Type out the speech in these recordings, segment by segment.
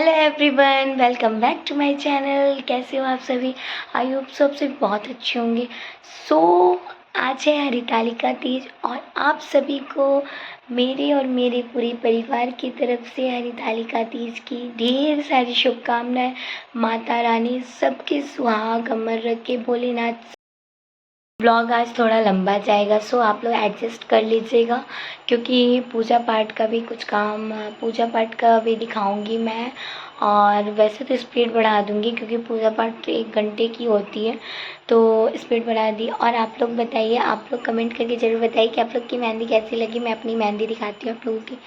Hello everyone, welcome back to my channel. कैसे हो आप सभी? आई होप सब सभी बहुत अच्छे होंगे। आज है हरितालिका तीज और आप सभी को मेरे और मेरे पूरे परिवार की तरफ से हरितालिका तीज की ढेर सारी शुभकामनाएं। माता रानी सबके सुहाग अमर रखे, भोलेनाथ। ब्लॉग आज थोड़ा लंबा जाएगा, सो आप लोग एडजस्ट कर लीजिएगा क्योंकि पूजा पाठ का भी कुछ काम, पूजा पाठ का भी दिखाऊंगी मैं। और वैसे तो स्पीड बढ़ा दूंगी क्योंकि पूजा पाठ 1 घंटे की होती है, तो स्पीड बढ़ा दी। और आप लोग बताइए, आप लोग कमेंट करके ज़रूर बताइए कि आप लोग की मेहंदी कैसी लगी। मैं अपनी मेहंदी दिखाती हूँ आप लोगों की।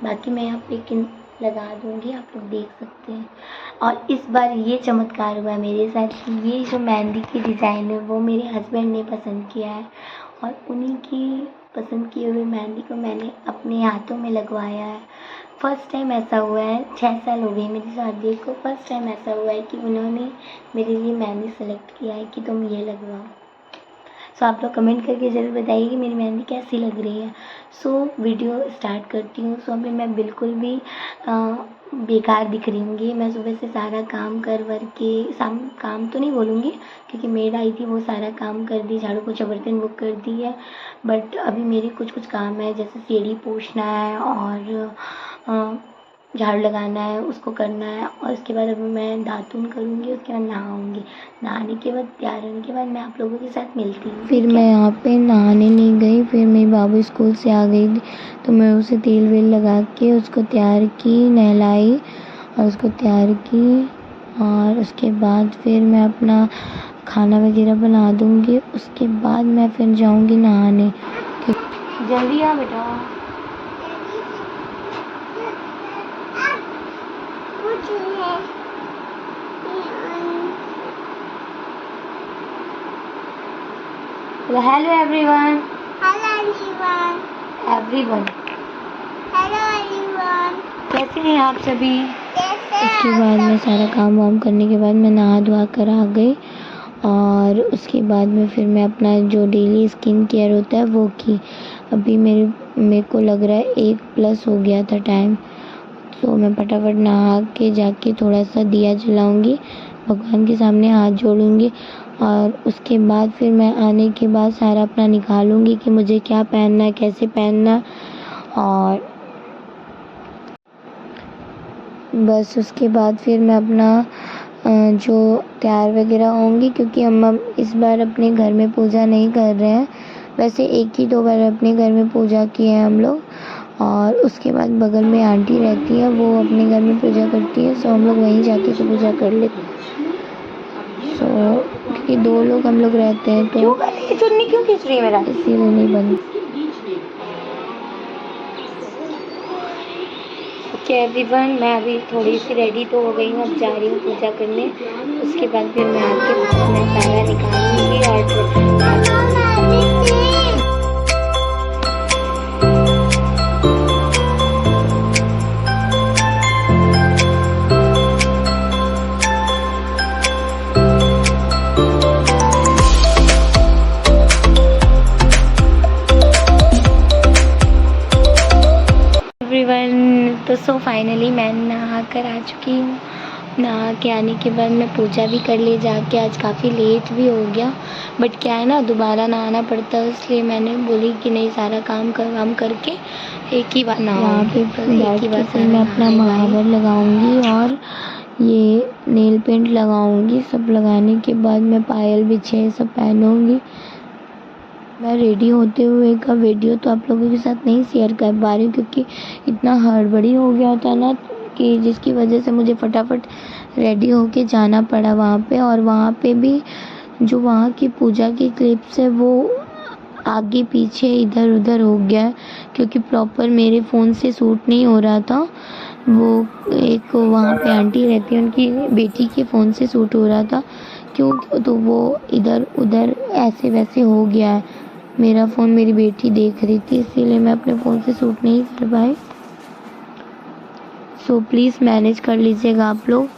बाकी मैं यहाँ पे लगा दूंगी, आप लोग देख सकते हैं। और इस बार ये चमत्कार हुआ मेरे साथ कि ये जो मेहंदी की डिज़ाइन है वो मेरे हस्बैंड ने पसंद किया है और उन्हीं की पसंद किए हुए मेहंदी को मैंने अपने हाथों में लगवाया है। फर्स्ट टाइम ऐसा हुआ है, 6 साल हो गए मेरी शादी को, फर्स्ट टाइम ऐसा हुआ है कि उन्होंने मेरे लिए मेहंदी सेलेक्ट किया है कि तुम ये लगवाओ। सो आप लोग कमेंट करके ज़रूर बताइए कि मेरी मेहंदी कैसी लग रही है। वीडियो स्टार्ट करती हूँ। अभी मैं बिल्कुल भी बेकार दिख रही हूँगी। मैं सुबह से सारा काम कर वर के काम तो नहीं बोलूँगी क्योंकि मेड आई थी, वो सारा काम कर दी, झाड़ू पोछा बर्तन वो कर दी है। बट अभी मेरे कुछ काम है, जैसे सीढ़ी पोछना है और झाड़ू लगाना है, उसको करना है। और उसके बाद अभी मैं दातुन करूँगी, उसके बाद नहाऊँगी। नहाने के बाद तैयार होने के बाद मैं आप लोगों के साथ मिलती हूँ। फिर मैं यहाँ पे नहाने नहीं गई, फिर मेरी बाबू स्कूल से आ गई थी तो मैं उसे तेल वेल लगा के उसको तैयार की, नहलाई और उसको तैयार की। और उसके बाद फिर मैं अपना खाना वगैरह बना दूँगी। उसके बाद मैं फिर जाऊँगी नहाने। जल्दी आ बेटा। Hello everyone. कैसे हैं आप सभी? उसके बाद मैं सारा काम वाम करने के बाद मैं नहा धोआ कर आ गई और उसके बाद में फिर मैं अपना जो डेली स्किन केयर होता है वो की। अभी मेरे को लग रहा है 1+ हो गया था टाइम, तो मैं फटाफट नहा के जाके थोड़ा सा दिया जलाऊंगी, भगवान के सामने हाथ जोड़ूंगी और उसके बाद फिर मैं आने के बाद सारा अपना निकालूंगी कि मुझे क्या पहनना है, कैसे पहनना है। और बस उसके बाद फिर मैं अपना जो तैयार वगैरह होंगी क्योंकि हम इस बार अपने घर में पूजा नहीं कर रहे हैं। वैसे 1 ही 2 बार अपने घर में पूजा किए हैं हम लोग। और उसके बाद बगल में आंटी रहती है, वो अपने घर में पूजा करती है, सो हम लोग वहीं जाके तो पूजा कर लेते हैं। क्योंकि 2 लोग हम लोग रहते हैं तो चुन्नी क्यों खींच रही है मेरा, इसीलिए नहीं बनी। ओके एवरीवन, मैं अभी थोड़ी सी रेडी तो हो गई हूँ, अब जा रही हूँ पूजा करने। उसके बाद फिर मैं आके मैं सारा निकालूंगी और तो फाइनली मैं नहा कर आ चुकी हूँ। नहा के आने के बाद मैं पूजा भी कर ली जाके। आज काफ़ी लेट भी हो गया, बट क्या है ना, दोबारा नहाना पड़ता है, इसलिए मैंने बोली कि नहीं, सारा काम करके एक ही बार नहाऊंगी। फिर मैं अपना महावर लगाऊंगी और ये नेल पेंट लगाऊंगी। सब लगाने के बाद मैं पायल बिछे सब पहनूंगी। मैं रेडी होते हुए का वीडियो तो आप लोगों के साथ नहीं शेयर कर पा रही हूँ क्योंकि इतना हड़बड़ी हो गया था ना कि जिसकी वजह से मुझे फटाफट रेडी होके जाना पड़ा वहाँ पे। और वहाँ पे भी जो वहाँ की पूजा की क्लिप्स है वो आगे पीछे इधर उधर हो गया है क्योंकि प्रॉपर मेरे फ़ोन से शूट नहीं हो रहा था। वो एक वहाँ पे आंटी रहती है, उनकी बेटी के फ़ोन से शूट हो रहा था क्यों, तो वो इधर उधर ऐसे वैसे हो गया है। मेरा फ़ोन मेरी बेटी देख रही थी, इसीलिए मैं अपने फ़ोन से शूट नहीं कर पाई। सो प्लीज़ मैनेज कर लीजिएगा आप लोग।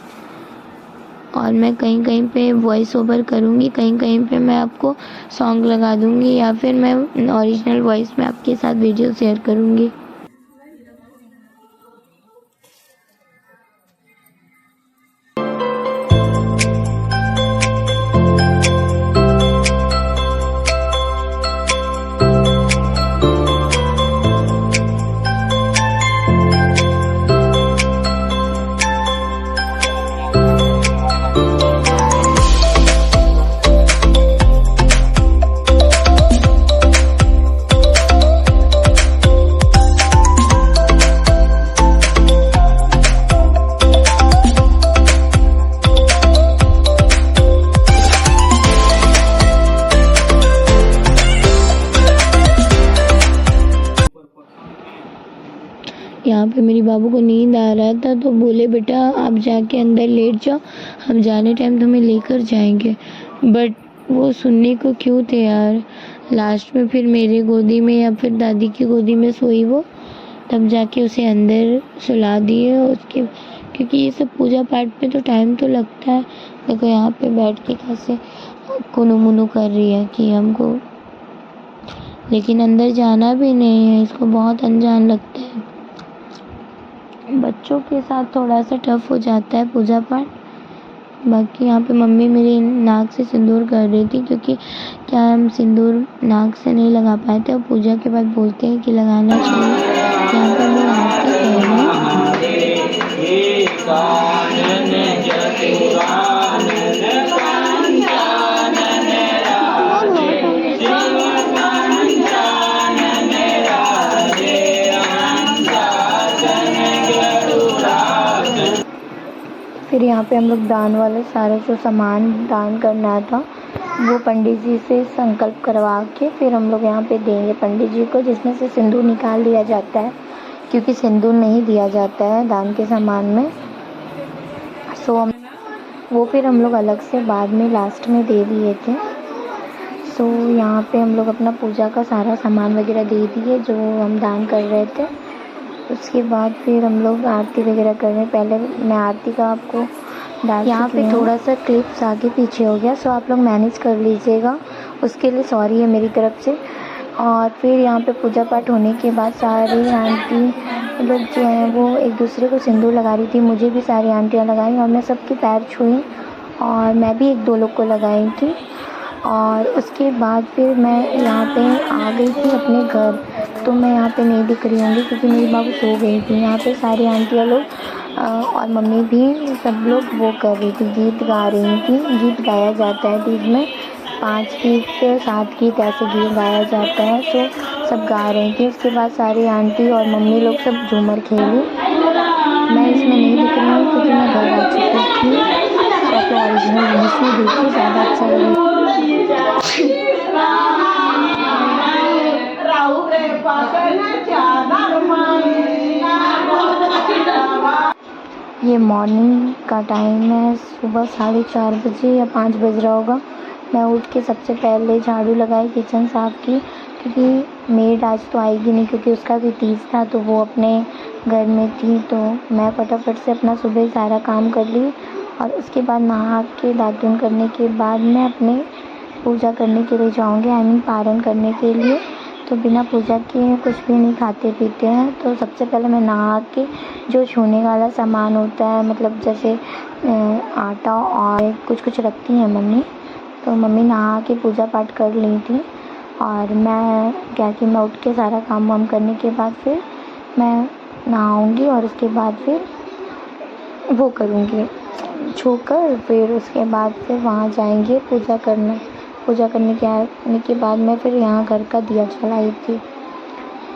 और मैं कहीं कहीं पे वॉइस ओवर करूँगी, कहीं कहीं पे मैं आपको सॉन्ग लगा दूँगी या फिर मैं ओरिजिनल वॉइस में आपके साथ वीडियो शेयर करूँगी। यहाँ पे मेरी बाबू को नींद आ रहा था तो बोले बेटा आप जाके अंदर लेट जाओ, हम जाने टाइम तुम्हें लेकर जाएंगे। बट वो सुनने को क्यों थे यार। लास्ट में फिर मेरे गोदी में या फिर दादी की गोदी में सोई वो, तब जाके उसे अंदर सुला दिए उसके, क्योंकि ये सब पूजा पाठ में तो टाइम तो लगता है। देखो यहाँ पे बैठ के कैसे कुनु मुनु कर रही है कि हमको, लेकिन अंदर जाना भी नहीं है, इसको बहुत अनजान लगता है। बच्चों के साथ थोड़ा सा टफ हो जाता है पूजा पाठ। बाकी यहाँ पे मम्मी मेरी नाक से सिंदूर कर रही थी, क्योंकि क्या हम सिंदूर नाक से नहीं लगा पाए थे और पूजा के बाद बोलते हैं कि लगाना चाहिए। यहाँ पर लोग आरती कर रहे फिर यहाँ पे हम लोग दान वाले सारे जो सामान दान करना था वो पंडित जी से संकल्प करवा के फिर हम लोग यहाँ पे देंगे पंडित जी को, जिसमें से सिंदूर निकाल लिया जाता है, क्योंकि सिंदूर नहीं दिया जाता है दान के सामान में। सो वो फिर हम लोग अलग से बाद में लास्ट में दे दिए थे। सो यहाँ पे हम लोग अपना पूजा का सारा सामान वगैरह दे दिए जो हम दान कर रहे थे। उसके बाद फिर हम लोग आरती वगैरह कर रहे हैं। पहले मैं आरती का आपको डाल, यहाँ पे थोड़ा सा क्लिप्स आगे पीछे हो गया, सो आप लोग मैनेज कर लीजिएगा, उसके लिए सॉरी है मेरी तरफ से। और फिर यहाँ पे पूजा पाठ होने के बाद सारी आंटी मतलब जो हैं वो एक दूसरे को सिंदूर लगा रही थी। मुझे भी सारी आंटियाँ लगाई और मैं सबके पैर छुई और मैं भी एक दो लोग को लगाई थी। और उसके बाद फिर मैं यहाँ पे आ गई थी अपने घर, तो मैं यहाँ पे नहीं दिख रही होंगी क्योंकि मेरी बाबू सो गई थी। यहाँ पे सारी आंटियाँ लोग और मम्मी भी सब लोग वो कर रही थी, गीत गा रही थी। गीत गाया जाता है तीज में, 5 गीत 7 गीत ऐसे गीत गाया जाता है, तो सब गा रही थी। उसके बाद सारी आंटी और मम्मी लोग सब झूमर खेली। मैं इसमें नहीं दिख रही हूँ क्योंकि मैं घर आ चुकी थी। तो आप ओरिजिनल वॉइस में देखिए, ज़्यादा अच्छा लगेगा। ये मॉर्निंग का टाइम है, सुबह 4:30 बजे या 5 बज रहा होगा। मैं उठ के सबसे पहले झाड़ू लगाई, किचन साफ़ की, क्योंकि मेड आज तो आएगी नहीं क्योंकि उसका भी तीज था, तो वो अपने घर में थी। तो मैं फटाफट से अपना सुबह सारा काम कर ली और उसके बाद नहा के दातून करने के बाद मैं अपने पूजा करने के लिए जाऊंगी, आई मीन पारण करने के लिए। तो बिना पूजा के कुछ भी नहीं खाते पीते हैं। तो सबसे पहले मैं नहा के जो छूने वाला सामान होता है, मतलब जैसे आटा और कुछ रखती हैं मम्मी, तो मम्मी नहा के पूजा पाठ कर ली थी। और मैं क्या कि मैं उठ के सारा काम वाम करने के बाद फिर मैं नहाऊंगी और उसके बाद फिर वो करूँगी छूकर, फिर उसके बाद फिर वहाँ जाएंगे पूजा करने। पूजा करने के आने के बाद मैं फिर यहाँ घर का दिया जलाई थी,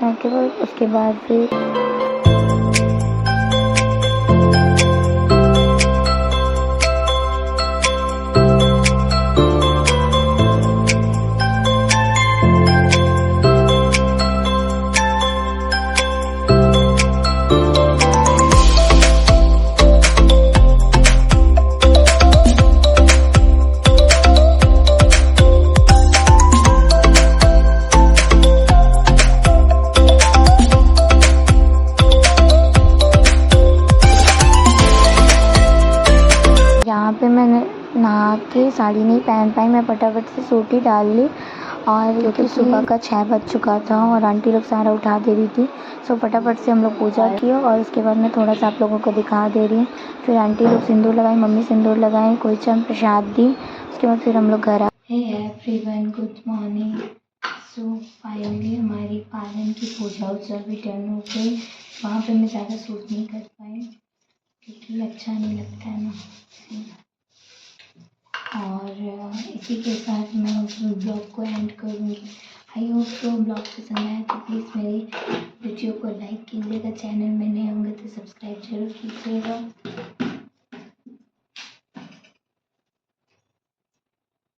केवल उसके बाद फिर फटाफट से सोटी डाल ली, और क्योंकि सुबह का 6 बज चुका था और आंटी लोग सारा उठा दे रही थी, सो फटाफट से हम लोग पूजा किए। और उसके बाद मैं थोड़ा सा आप लोगों को दिखा दे रही हूँ। फिर आंटी लोग सिंदूर लगाई, मम्मी सिंदूर लगाई, कोई चम प्रसाद दी। उसके बाद फिर हम लोग घर आ। Hey everyone, good morning. So finally हमारी पालन की पूजा उजा भी डन हो गई। वहाँ पे मैं ज़्यादा शूट नहीं कर पाई क्योंकि अच्छा नहीं लगता है ना। और इसी के साथ मैं उस ब्लॉग को एंड करूँगी। आई होप तो ब्लॉग पसंद आया तो प्लीज़ मेरी वीडियो को लाइक कीजिएगा। चैनल में नए होंगे तो सब्सक्राइब जरूर कीजिएगा।